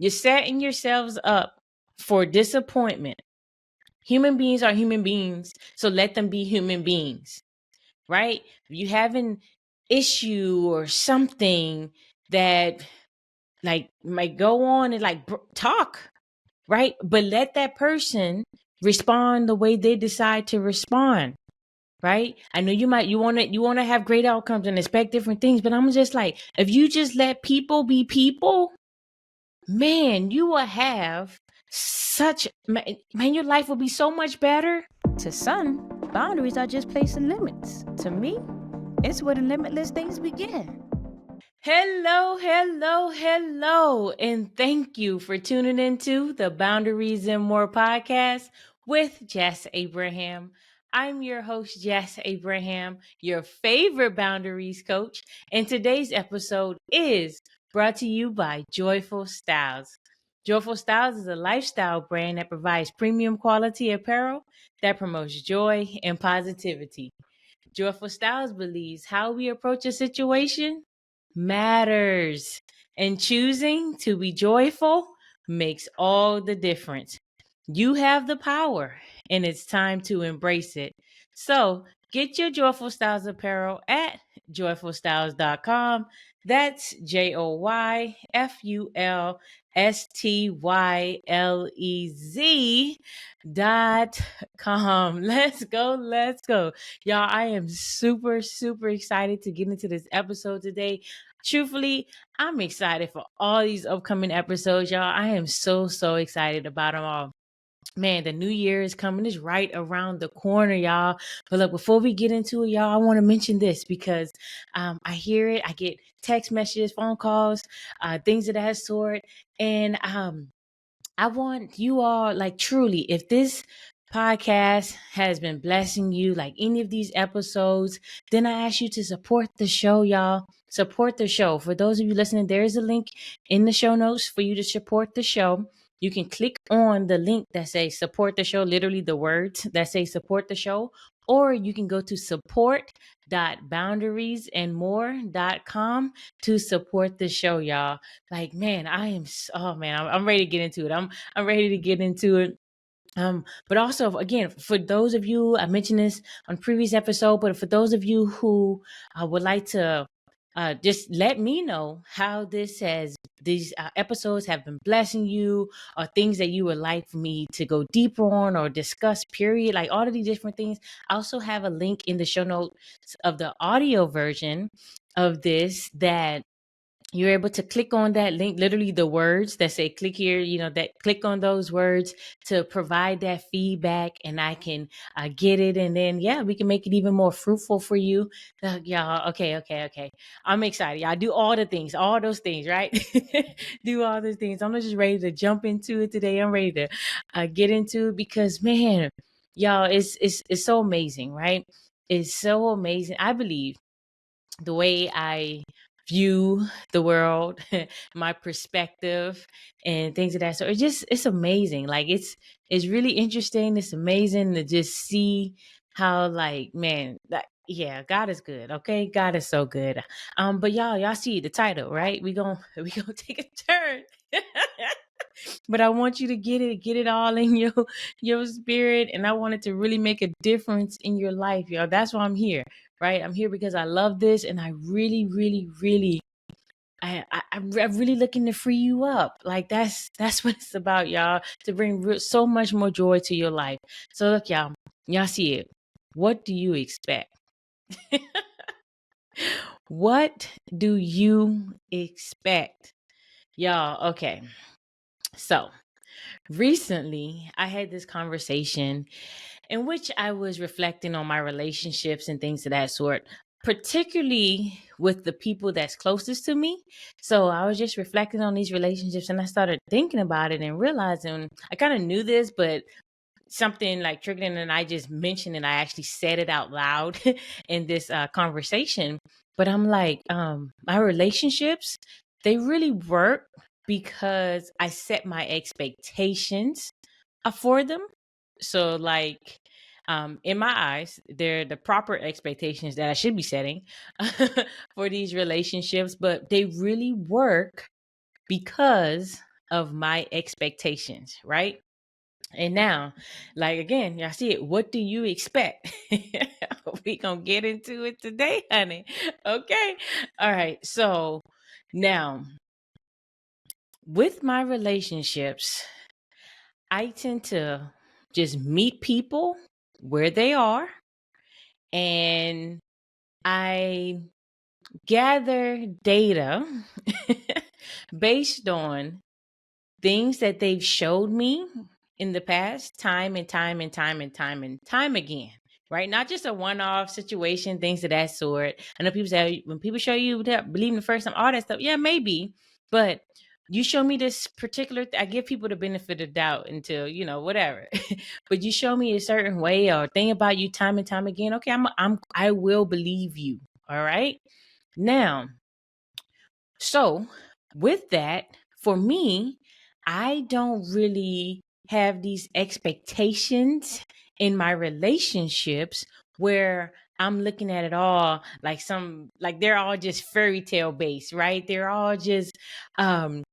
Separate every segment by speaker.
Speaker 1: You're setting yourselves up for disappointment. Human beings are human beings, so let them be human beings, right? If you have an issue or something that like might go on and like talk, right? But let that person respond the way they decide to respond, right? I know you want to have great outcomes and expect different things, but I'm just like, if you just let people be people, man, you will have such man, your life will be so much better.
Speaker 2: To some, boundaries are just placing limits. To me, it's where the limitless things begin.
Speaker 1: Hello, hello, hello, and thank you for tuning into the Boundaries and More podcast with Jess Abraham. I'm your host, Jess Abraham, your favorite boundaries coach, and today's episode is brought to you by Joyful Styles. Joyful Styles is a lifestyle brand that provides premium quality apparel that promotes joy and positivity. Joyful Styles believes how we approach a situation matters, and choosing to be joyful makes all the difference. You have the power, and it's time to embrace it. So, get your Joyful Styles apparel at joyfulstyles.com. That's JoyfulStylez.com. Let's go, let's go. Y'all, I am super, super excited to get into this episode today. Truthfully, I'm excited for all these upcoming episodes, y'all. I am so, so excited about them all. Man, the new year is coming. It's right around the corner, y'all. But look, before we get into it, y'all, I want to mention this because I hear it. I get text messages, phone calls, things of that sort. And I want you all, like, truly, if this podcast has been blessing you, like any of these episodes, then I ask you to support the show, y'all. Support the show. For those of you listening, there is a link in the show notes for you to support the show. You can click on the link that says support the show, literally the words that say support the show, or you can go to support.boundariesandmore.com to support the show, y'all. Like, man, oh man, I'm ready to get into it. I'm ready to get into it. But also, again, for those of you, I mentioned this on previous episode, but for those of you who would like to just let me know how these episodes have been blessing you, or things that you would like for me to go deeper on or discuss, period, like all of these different things. I also have a link in the show notes of the audio version of this that you're able to click on that link, literally the words that say click here, that click on those words to provide that feedback, and I can get it. And then, yeah, we can make it even more fruitful for you. Y'all, okay. I'm excited. Y'all do all the things, all those things, right? Do all those things. I'm just ready to jump into it today. I'm ready to get into it because, man, y'all, it's so amazing, right? It's so amazing. I believe the way I view the world, my perspective, and things of that sort. It's amazing. Like it's really interesting. It's amazing to just see how, like, man, that, yeah, God is good. Okay, God is so good. But y'all see the title, right? We gonna take a turn. But I want you to get it all in your spirit, and I want it to really make a difference in your life, y'all. That's why I'm here, right? I'm here because I love this, and I really, really, really, I'm really looking to free you up. Like that's what it's about, y'all. To bring so much more joy to your life. So look, y'all see it. What do you expect? What do you expect, y'all? Okay, so recently, I had this conversation in which I was reflecting on my relationships and things of that sort, particularly with the people that's closest to me. So I was just reflecting on these relationships, and I started thinking about it and realizing I kind of knew this, but something like triggered, and I just mentioned and I actually said it out loud in this conversation. But I'm like, my relationships, they really work because I set my expectations for them. So, like, in my eyes, they're the proper expectations that I should be setting for these relationships, but they really work because of my expectations, right? And now, like again, y'all see it. What do you expect? We gonna get into it today, honey. Okay. All right. So now with my relationships, I tend to just meet people where they are, and I gather data based on things that they've showed me in the past, time and time and time and time and time again, right? Not just a one-off situation, things of that sort. I know people say when people show you that believe in the first time, all that stuff, yeah, maybe, but you show me this particular I give people the benefit of doubt until whatever. But you show me a certain way or thing about you time and time again, okay, I will believe you. All right. Now, so, with that, for me, I don't really have these expectations in my relationships where I'm looking at it all like they're all just fairy tale based, right? They're all just um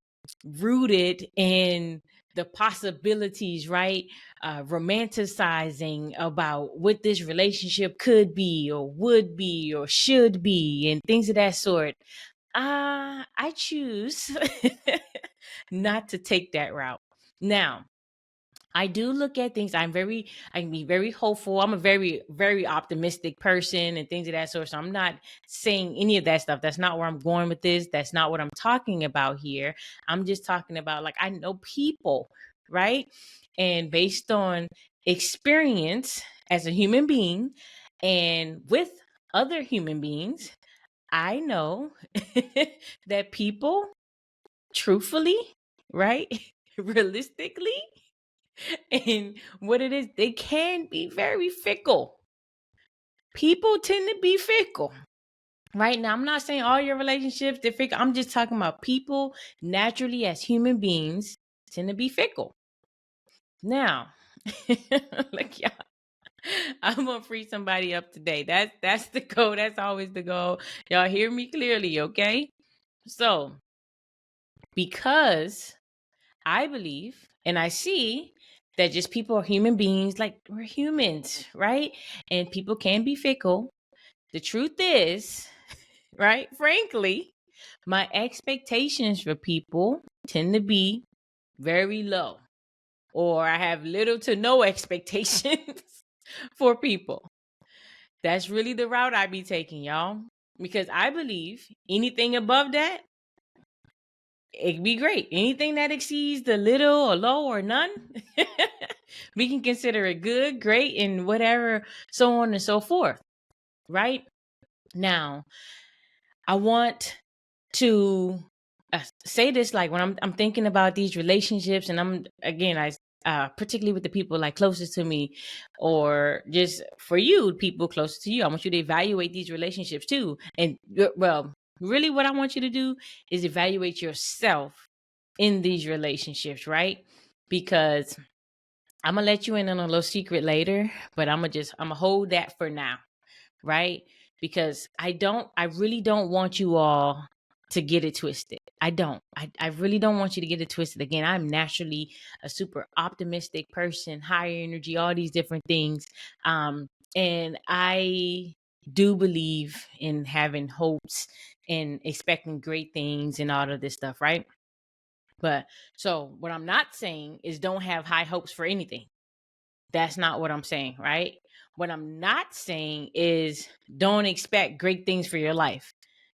Speaker 1: rooted in the possibilities, right? Romanticizing about what this relationship could be or would be or should be and things of that sort. I choose not to take that route. Now, I do look at things. I can be very hopeful. I'm a very, very optimistic person and things of that sort. So I'm not saying any of that stuff. That's not where I'm going with this. That's not what I'm talking about here. I'm just talking about, like, I know people, right? And based on experience as a human being and with other human beings, I know that people, truthfully, right, realistically, and what it is, they can be very fickle. People tend to be fickle. Right now, I'm not saying all your relationships, they're fickle. I'm just talking about people naturally as human beings tend to be fickle. Now, look, y'all, I'm gonna free somebody up today. That's the goal. That's always the goal. Y'all hear me clearly, okay? So, because I believe and I see that just people are human beings, like we're humans, right? And people can be fickle. The truth is, right? Frankly, my expectations for people tend to be very low, or I have little to no expectations for people. That's really the route I be taking, y'all, because I believe anything above that, it'd be great. Anything that exceeds the little or low or none, we can consider it good, great, and whatever, so on and so forth. Right? Now, I want to say this, like when I'm thinking about these relationships, and I'm again, particularly with the people like closest to me, or just for you, people closest to you, I want you to evaluate these relationships too. And well, really, what I want you to do is evaluate yourself in these relationships, right? Because I'm gonna let you in on a little secret later, but I'm gonna hold that for now, right? Because I really don't want you all to get it twisted. I really don't want you to get it twisted. Again, I'm naturally a super optimistic person, higher energy, all these different things. And I do believe in having hopes and expecting great things and all of this stuff, right? But so what I'm not saying is don't have high hopes for anything. That's not what I'm saying, right? What I'm not saying is don't expect great things for your life.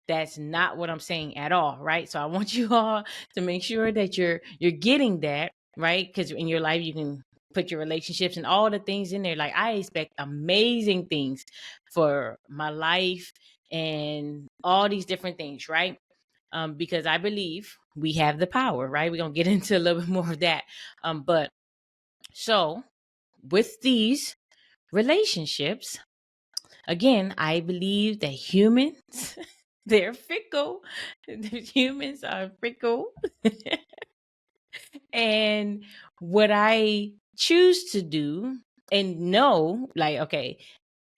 Speaker 1: That's not what I'm saying at all, right? So I want you all to make sure that you're getting that, right? Because in your life you can put your relationships and all the things in there. Like I expect amazing things for my life and all these different things, right? Because I believe we have the power, right? We're gonna get into a little bit more of that. But so with these relationships, again, I believe that humans, they're fickle. Humans are fickle. And what I choose to do and know, like, okay,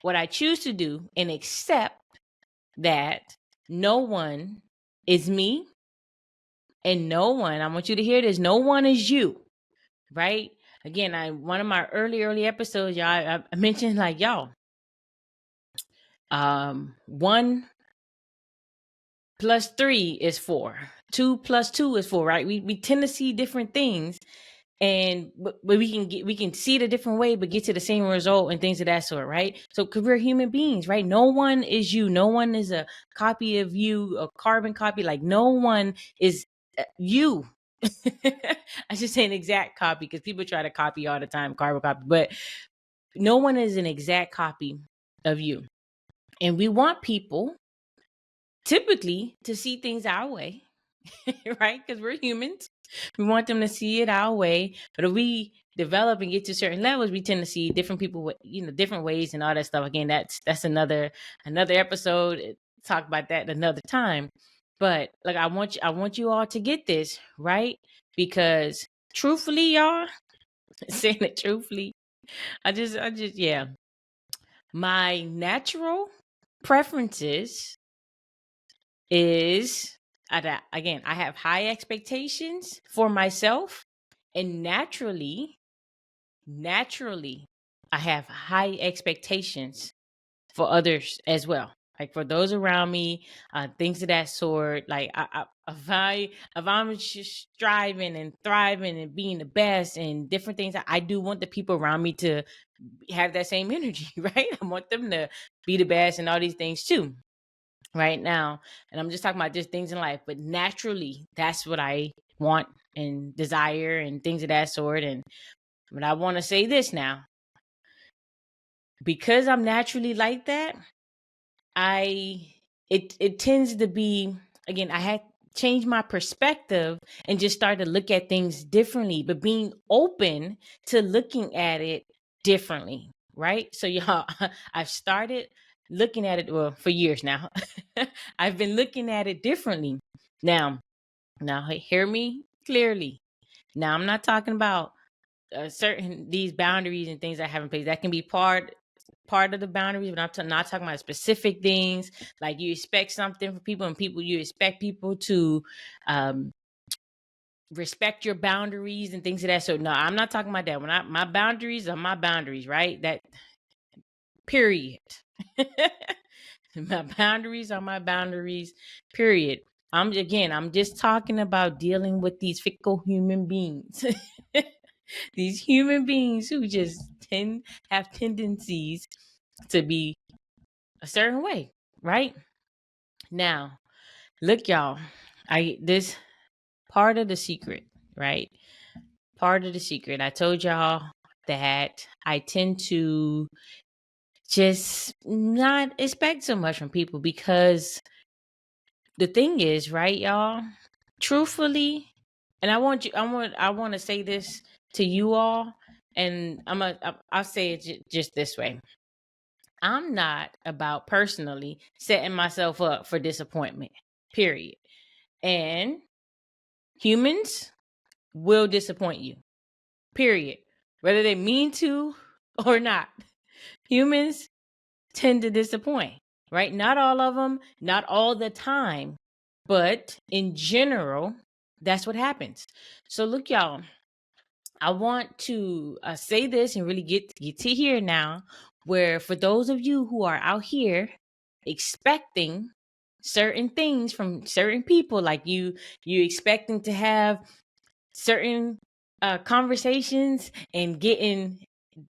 Speaker 1: what I choose to do and accept that no one is me And no one, I want you to hear this, no one is you, right? Again, one of my early episodes, y'all, I mentioned like, y'all, 1 + 3 is 4. 2 + 2 is 4, right? We tend to see different things, and but we can see it a different way, but get to the same result and things of that sort, right? So, because we're human beings, right? No one is you. No one is a copy of you, a carbon copy. Like no one is you. I should say an exact copy because people try to copy all the time, carbon copy, but no one is an exact copy of you. And we want people typically to see things our way, right? Because we're humans. We want them to see it our way. But if we develop and get to certain levels, we tend to see different people with, different ways and all that stuff. Again, that's another episode. Talk about that another time. But like I want you all to get this, right? Because truthfully, y'all, saying it truthfully, I just yeah. My natural preferences is again, I have high expectations for myself, and naturally I have high expectations for others as well, like for those around me, things of that sort. Like if I'm striving and thriving and being the best and different things, I do want the people around me to have that same energy, right? I want them to be the best and all these things too, right now. And I'm just talking about just things in life, but naturally that's what I want and desire and things of that sort. And but I want to say this now, because I'm naturally like that, it tends to be, again, I had changed my perspective and just started to look at things differently, but being open to looking at it differently, right? So y'all, I've started looking at it, well, for years now. I've been looking at it differently. Now hear me clearly. Now I'm not talking about certain these boundaries and things I have in place. That can be part of the boundaries, but I'm not talking about specific things. Like you expect something from people, and you expect people to um, respect your boundaries and things of that. So no, I'm not talking about that. My boundaries are my boundaries, right? That period. My boundaries are my boundaries, period. I'm just talking about dealing with these fickle human beings. These human beings who just have tendencies to be a certain way, right? Now, look, y'all, this part of the secret, right? Part of the secret. I told y'all that I tend to just not expect so much from people, because the thing is, right, y'all, truthfully, and I want to say this to you all, and I'll say it just this way. I'm not about personally setting myself up for disappointment, period. And humans will disappoint you, period. Whether they mean to or not. Humans tend to disappoint, right? Not all of them, not all the time, but in general, that's what happens. So look, y'all, I want to say this and really get to here now, where for those of you who are out here expecting certain things from certain people, like you expecting to have certain conversations and getting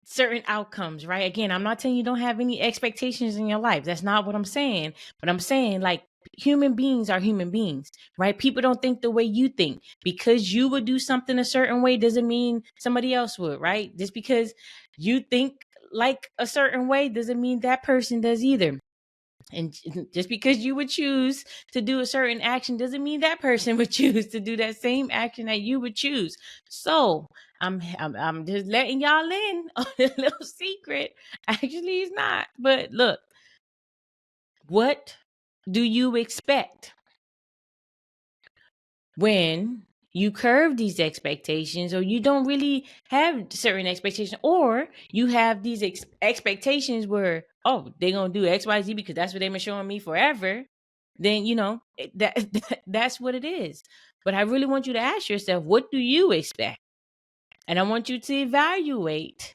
Speaker 1: certain outcomes, right? Again, I'm not telling you don't have any expectations in your life. That's not what I'm saying. But I'm saying, like, human beings are human beings, right? People don't think the way you think. Because you would do something a certain way doesn't mean somebody else would, right? Just because you think like a certain way doesn't mean that person does either. And just because you would choose to do a certain action doesn't mean that person would choose to do that same action that you would choose. So I'm just letting y'all in on a little secret. Actually, it's not. But look, what do you expect when you curve these expectations, or you don't really have certain expectations, or you have these expectations where, oh, they're gonna do XYZ because that's what they've been showing me forever? Then that's what it is. But I really want you to ask yourself, what do you expect? And I want you to evaluate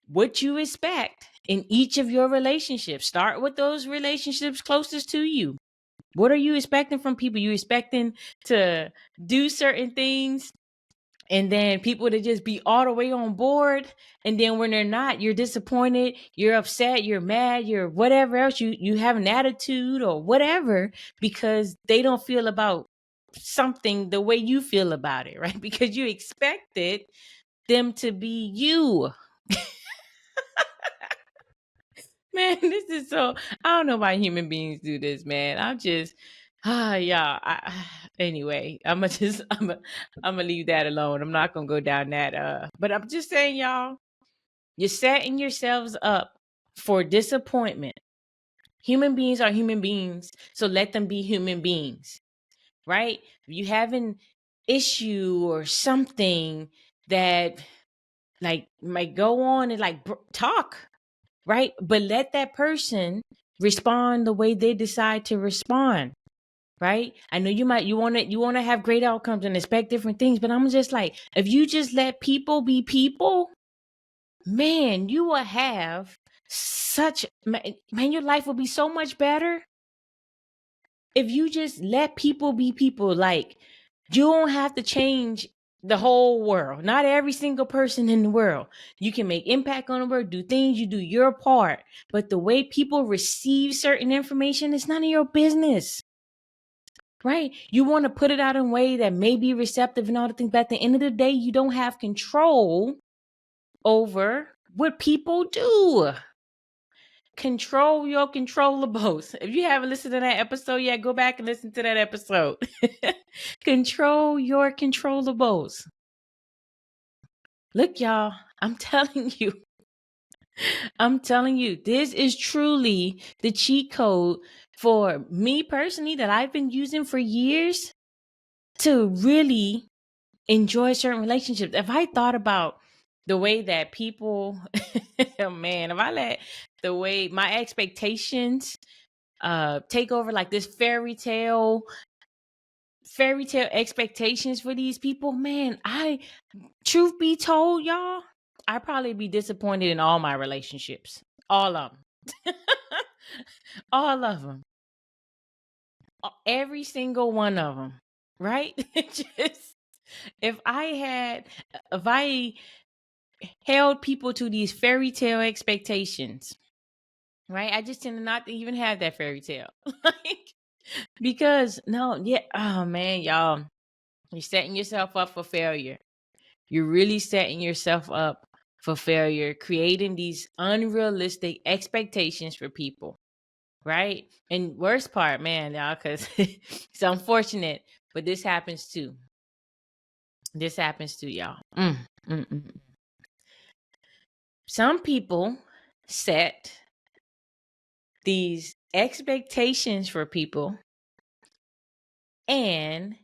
Speaker 1: what you expect in each of your relationships. Start with those relationships closest to you. What are you expecting from people? You expecting to do certain things and then people to just be all the way on board, and then when they're not, you're disappointed, you're upset, you're mad, you're whatever else, you have an attitude or whatever because they don't feel about something the way you feel about it, right? Because you expected them to be you. Man, this is so, I don't know why human beings do this, man. I'm just yeah. Anyway, I'm gonna leave that alone. I'm not gonna go down that but I'm just saying, y'all, you're setting yourselves up for disappointment. Human beings are human beings, so let them be human beings, right? If you have an issue or something that like might go on and like talk, right? But let that person respond the way they decide to respond, right? I know you want to have great outcomes and expect different things, but I'm just like, if you just let people be people, man, you will have such man, your life will be so much better if you just let people be people. Like, you don't have to change the whole world, not every single person in the world. You can make impact on the world, do things, you do your part, but the way people receive certain information is none of your business, right? You want to put it out in a way that may be receptive and all the things, but at the end of the day, you don't have control over what people do. Control your controllables. If you haven't listened to that episode yet, go back and listen to that episode. Control your controllables. Look, y'all, I'm telling you, this is truly the cheat code for me personally that I've been using for years to really enjoy certain relationships. If I thought about the way that people, oh man, if I let the way my expectations take over, like this fairy tale expectations for these people, man, truth be told, y'all, I'd probably be disappointed in all my relationships. All of them. All of them. Every single one of them. Right? Just, if I held people to these fairy tale expectations, right? I just tend to not even have that fairy tale. Like, because no, yeah, oh man, y'all, you're setting yourself up for failure. You're really setting yourself up for failure, creating these unrealistic expectations for people, right? And worst part, man, y'all, because it's unfortunate, but this happens too. This happens too, y'all. Some people set these expectations for people and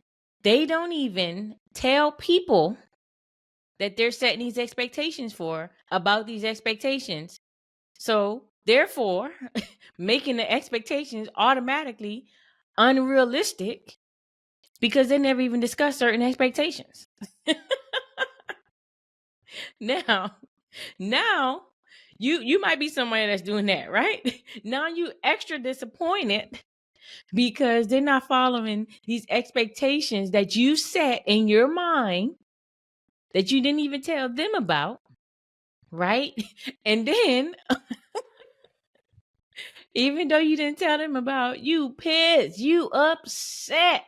Speaker 1: they don't even tell people that they're setting these expectations for about these expectations. So therefore, making the expectations automatically unrealistic because they never even discuss certain expectations. Now, you might be somebody that's doing that, right? Now you extra disappointed because they're not following these expectations that you set in your mind that you didn't even tell them about, right? And then, even though you didn't tell them about, you pissed, you upset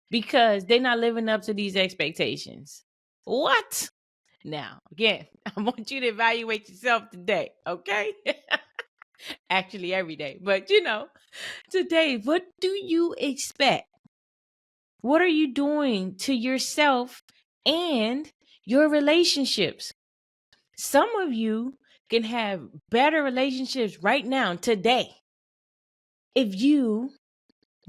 Speaker 1: because they're not living up to these expectations. What? Now, again, I want you to evaluate yourself today, okay? Actually, every day. But, today, what do you expect? What are you doing to yourself and your relationships? Some of you can have better relationships right now, today, if you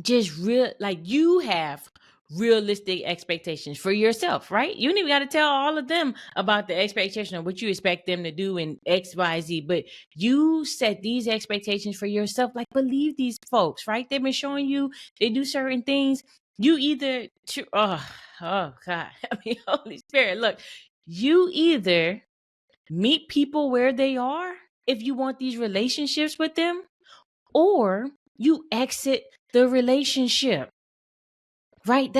Speaker 1: just you have realistic expectations for yourself, right? You don't even got to tell all of them about the expectation of what you expect them to do in XYZ, but you set these expectations for yourself. Like, believe these folks, right? They've been showing you they do certain things. You either oh God. I mean, Holy Spirit, look, you either meet people where they are if you want these relationships with them, or you exit the relationship. Right?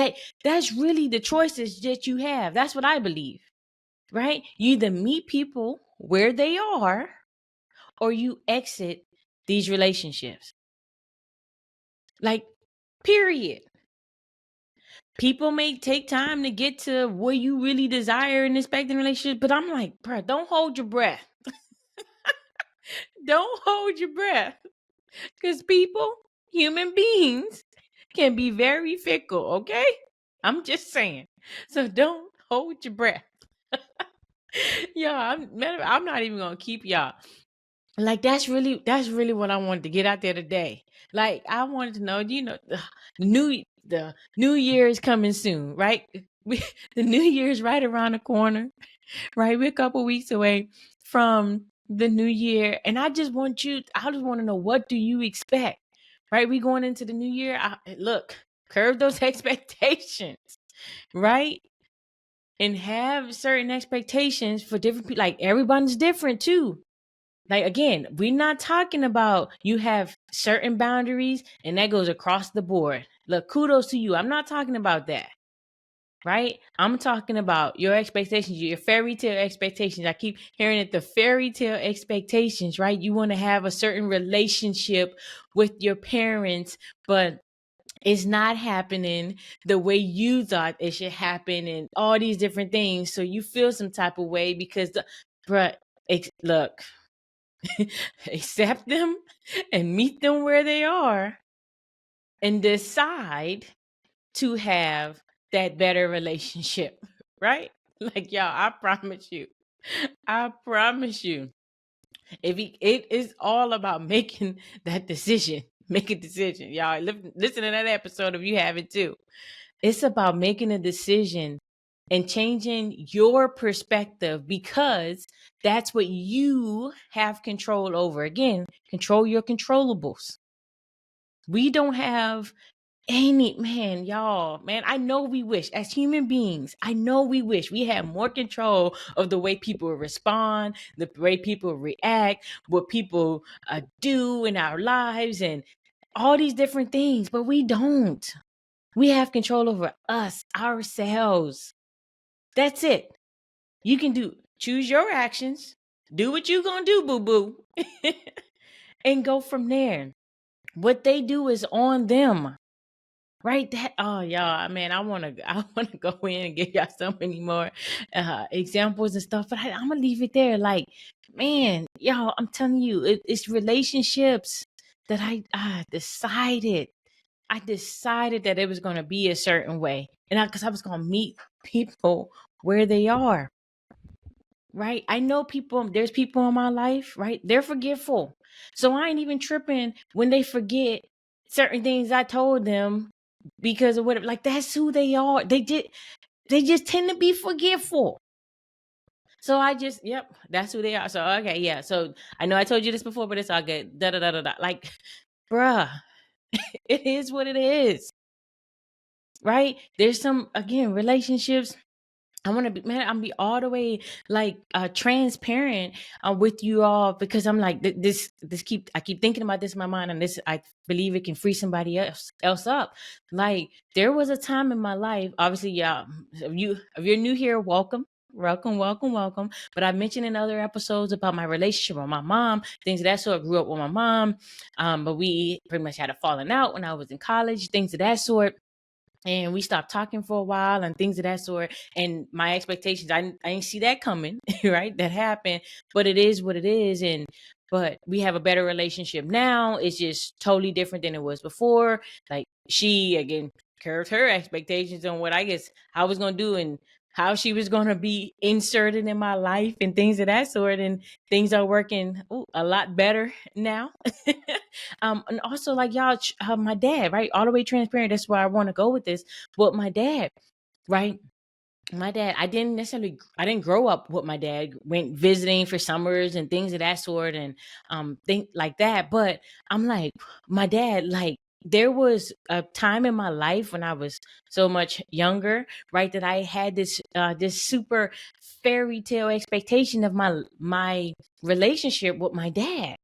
Speaker 1: That's really the choices that you have. That's what I believe. Right? You either meet people where they are or you exit these relationships. Like, period. People may take time to get to what you really desire and expect in a relationship, but I'm like, bro, don't hold your breath. Don't hold your breath. Because people, human beings, can be very fickle, okay? I'm just saying. So don't hold your breath. Yeah, I'm not even gonna keep y'all. Like that's really what I wanted to get out there today. Like I wanted to know, the new year is coming soon, right? The new year is right around the corner, right? We're a couple weeks away from the new year, and I just want to know, what do you expect, right? We going into the new year. Look, curve those expectations, right? And have certain expectations for different people. Like everybody's different too. Like again, we're not talking about you have certain boundaries and that goes across the board. Look, kudos to you. I'm not talking about that. Right? I'm talking about your expectations, your fairy tale expectations. I keep hearing it, the fairy tale expectations, right? You want to have a certain relationship with your parents, but it's not happening the way you thought it should happen, and all these different things. So you feel some type of way because bruh, look, accept them and meet them where they are and decide to have that better relationship, right? Like y'all, I promise you, it is all about making that decision. Make a decision, y'all. Listen to that episode if you haven't too. It's about making a decision and changing your perspective, because that's what you have control over. Again, control your controllables. We don't have y'all, man. I know we wish, as human beings, I know we wish we had more control of the way people respond, the way people react, what people do in our lives, and all these different things, but we don't. We have control over us, ourselves. That's it. You can choose your actions, do what you gonna do, boo-boo, and go from there. What they do is on them. Right? Y'all, man, I wanna go in and give y'all so many more examples and stuff, but I'm gonna leave it there. Like, man, y'all, I'm telling you, it's relationships that I decided. I decided that it was gonna be a certain way, and because I was gonna meet people where they are. Right? I know there's people in my life, right? They're forgetful. So I ain't even tripping when they forget certain things I told them because of what, like, that's who they are. They just tend to be forgetful. So yep, that's who they are. So okay, yeah. So I know I told you this before, but it's all good. Da da da da da. Like, bruh, it is what it is. Right? There's some, again, relationships. I want to be, man, I'm be all the way like transparent with you all, because I'm like I keep thinking about this in my mind, and this, I believe it can free somebody else up. Like, there was a time in my life, obviously, yeah, if you're new here, welcome. Welcome, welcome, welcome. But I mentioned in other episodes about my relationship with my mom, things of that sort. I grew up with my mom, but we pretty much had a falling out when I was in college, things of that sort, and we stopped talking for a while and things of that sort. And my expectations, I didn't see that coming. Right? That happened, but it is what it is. But we have a better relationship now. It's just totally different than it was before. Like, she, again, curved her expectations on what I guess I was going to do and how she was going to be inserted in my life and things of that sort. And things are working a lot better now. And also, like, y'all, my dad, right? All the way transparent. That's where I want to go with this. But my dad, right? My dad, I didn't grow up with my dad. Went visiting for summers and things of that sort, and think like that. But I'm like, my dad, like, there was a time in my life when I was so much younger, right, that I had this super fairy tale expectation of my relationship with my dad.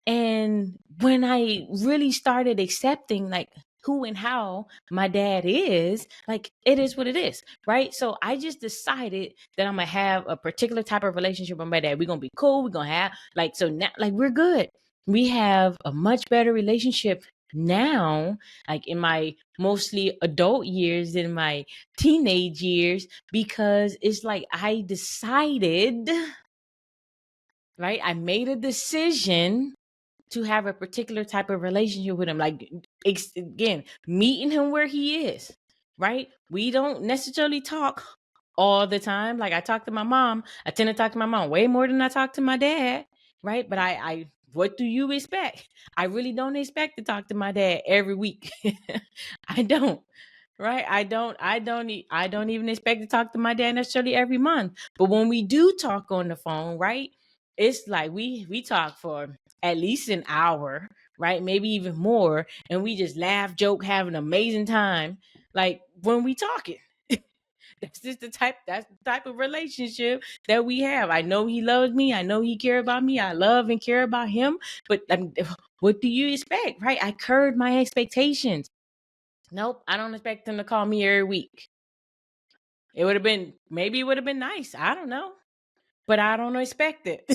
Speaker 1: And when I really started accepting like who and how my dad is, like it is what it is, right? So I just decided that I'm gonna have a particular type of relationship with my dad. We're gonna be cool. We're gonna have like, so now, like, we're good. We have a much better relationship now, like in my mostly adult years than my teenage years, because it's like I decided, right? I made a decision to have a particular type of relationship with him. Like, again, meeting him where he is, right? We don't necessarily talk all the time. Like, I talk to my mom. I tend to talk to my mom way more than I talk to my dad, right? But what do you expect? I really don't expect to talk to my dad every week. I don't. Right? I don't even expect to talk to my dad necessarily every month. But when we do talk on the phone, right? It's like we talk for at least an hour, right? Maybe even more, and we just laugh, joke, have an amazing time. Like when we talking. That's the type of relationship that we have. I know he loves me. I know he cares about me. I love and care about him. But what do you expect, right? I curved my expectations. Nope, I don't expect him to call me every week. Maybe it would have been nice. I don't know. But I don't expect it.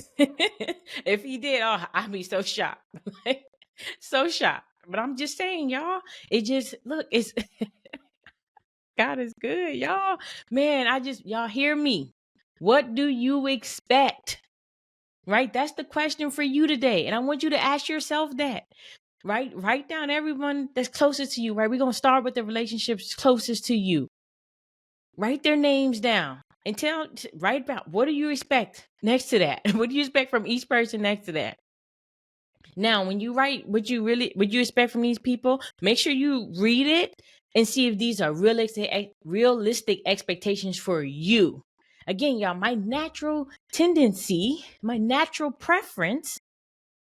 Speaker 1: If he did, oh, I'd be so shocked. Like, so shocked. But I'm just saying, y'all, it just, look, it's, God is good, y'all. Man, y'all hear me. What do you expect? Right? That's the question for you today. And I want you to ask yourself that. Right? Write down everyone that's closest to you, right? We're going to start with the relationships closest to you. Write their names down and write about what do you expect next to that? What do you expect from each person next to that? Now, when you write what you expect from these people, make sure you read it and see if these are realistic expectations for you. Again, y'all, my natural tendency, my natural preference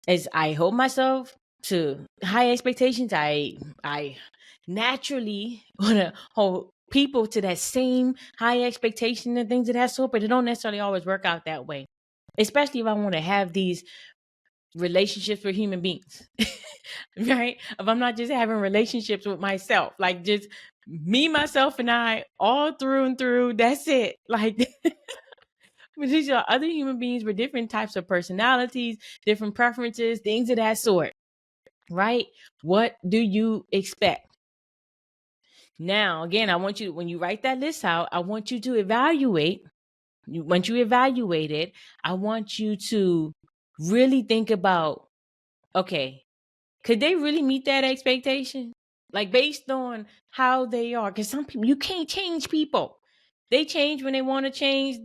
Speaker 1: is I hold myself to high expectations. I naturally want to hold people to that same high expectation and things of that sort, but it don't necessarily always work out that way. Especially if I want to have these relationships with human beings. Right? If I'm not just having relationships with myself, like just me, myself, and I all through and through, that's it. Like but these are other human beings with different types of personalities, different preferences, things of that sort. Right? What do you expect? Now, again, I want you, when you write that list out, I want you to evaluate. Once you evaluate it, I want you to really think about, okay, could they really meet that expectation? Like based on how they are. Because some people, you can't change people. They change when they want to change.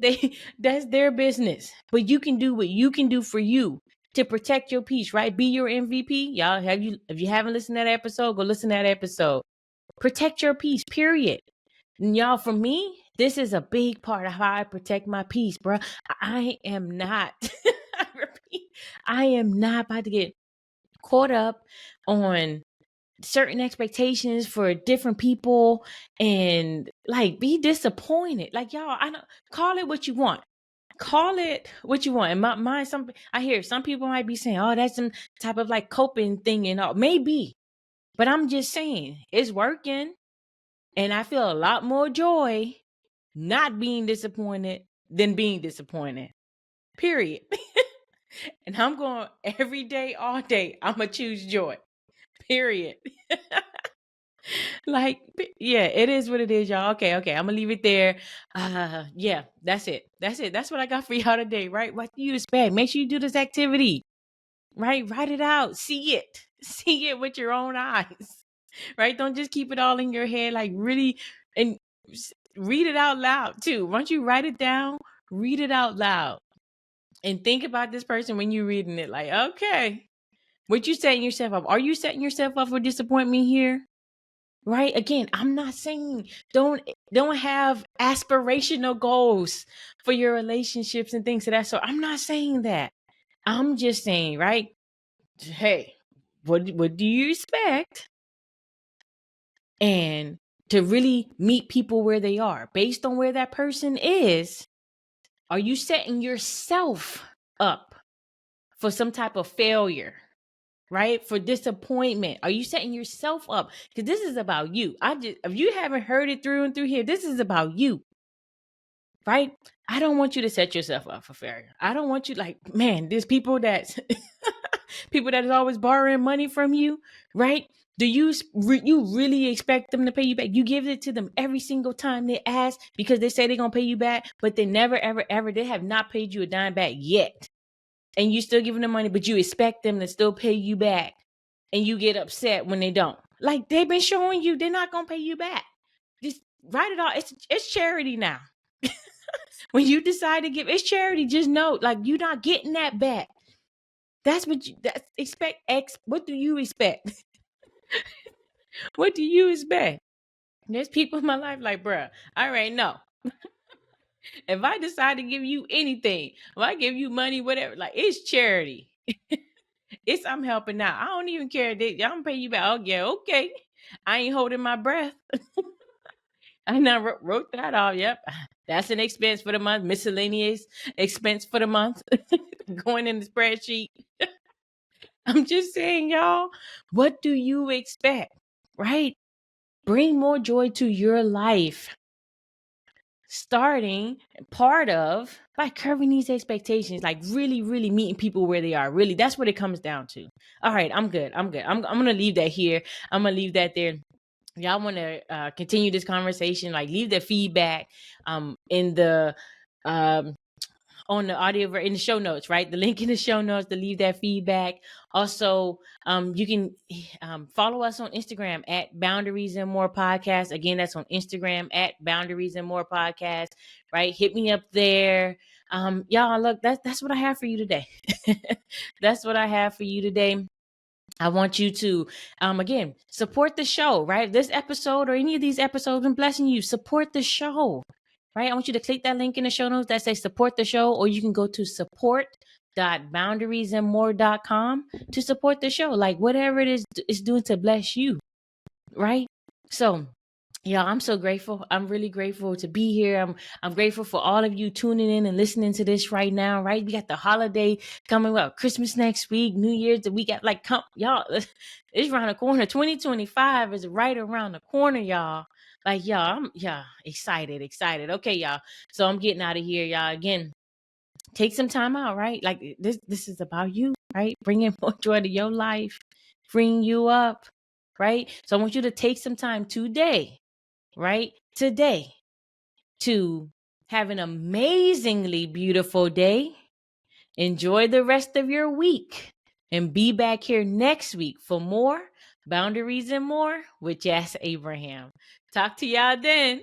Speaker 1: That's their business. But you can do what you can do for you to protect your peace, right? Be your MVP. Y'all, if you haven't listened to that episode, go listen to that episode. Protect your peace, period. And y'all, for me, this is a big part of how I protect my peace, bro. I am not, I repeat, I am not about to get caught up on certain expectations for different people and like be disappointed. Like, y'all, I don't call it what you want. Call it what you want. And my I hear some people might be saying, oh, that's some type of like coping thing and all. Maybe. But I'm just saying it's working. And I feel a lot more joy not being disappointed than being disappointed. Period. And I'm going every day, all day. I'm going to choose joy. Period. Like, yeah, it is what it is, y'all. Okay. I'm going to leave it there. Yeah, that's it. That's what I got for y'all today, right? What do you expect? Make sure you do this activity, right? Write it out. See it. See it with your own eyes, right? Don't just keep it all in your head. Like, really, and read it out loud too. Once you write it down, read it out loud and think about this person when you're reading it. Like, okay, what you setting yourself up? Are you setting yourself up for disappointment here? Right? Again, I'm not saying don't have aspirational goals for your relationships and things of that sort. I'm not saying that. I'm just saying, right? Hey, what do you expect? and to really meet people where they are based on where that person is. Are you setting yourself up for some type of failure, right? For disappointment? Are you setting yourself up? Because this is about you. If you haven't heard it through and through here, this is about you, right? I don't want you to set yourself up for failure. I don't want you man, there's people that people that is always borrowing money from you, right? Do you really expect them to pay you back? You give it to them every single time they ask because they say they're gonna pay you back, but they never, ever, ever, they have not paid you a dime back yet. And you still giving them money, but you expect them to still pay you back. And you get upset when they don't. Like, they've been showing you they're not gonna pay you back. Just write it all. It's charity now. When you decide to give, it's charity. Just know, like, you're not getting that back. That's what you expect. What do you expect? What do you expect? There's people in my life like, bruh, all right, no. If I decide to give you anything, if I give you money, whatever, like, it's charity. I'm helping out. I don't even care. I'm gonna pay you back. Oh, yeah, okay. I ain't holding my breath. I never wrote that off. Yep. That's an expense for the month. Miscellaneous expense for the month. Going in the spreadsheet. I'm just saying, y'all, what do you expect? Right? Bring more joy to your life. Starting part of by curving these expectations, like really, really meeting people where they are. Really, that's what it comes down to. All right, I'm good. I'm gonna leave that here. I'm gonna leave that there. Y'all want to continue this conversation? Like, leave the feedback in the on the audio in the show notes, right? The link in the show notes to leave that feedback. Also, you can follow us on Instagram at Boundaries and More Podcast. Again, that's on Instagram at Boundaries and More Podcast, right? Hit me up there. Y'all, look, that's what I have for you today. That's what I have for you today. I want you to, again, support the show, right? This episode or any of these episodes been blessing you. Support the show, right? I want you to click that link in the show notes that says support the show, or you can go to support.boundariesandmore.com to support the show. Like, whatever it is it's doing to bless you, right? So, yeah, I'm so grateful. I'm really grateful to be here. I'm grateful for all of you tuning in and listening to this right now, right? We got the holiday coming up, Christmas next week, New Year's that we got y'all, it's around the corner. 2025 is right around the corner, y'all. Like, y'all, I'm excited. Okay, y'all. So I'm getting out of here, y'all. Again, take some time out, right? Like, this is about you, right? Bringing more joy to your life, freeing you up, right? So I want you to take some time today, right? Today, to have an amazingly beautiful day. Enjoy the rest of your week and be back here next week for more Boundaries and More with Jess Abraham. Talk to y'all then.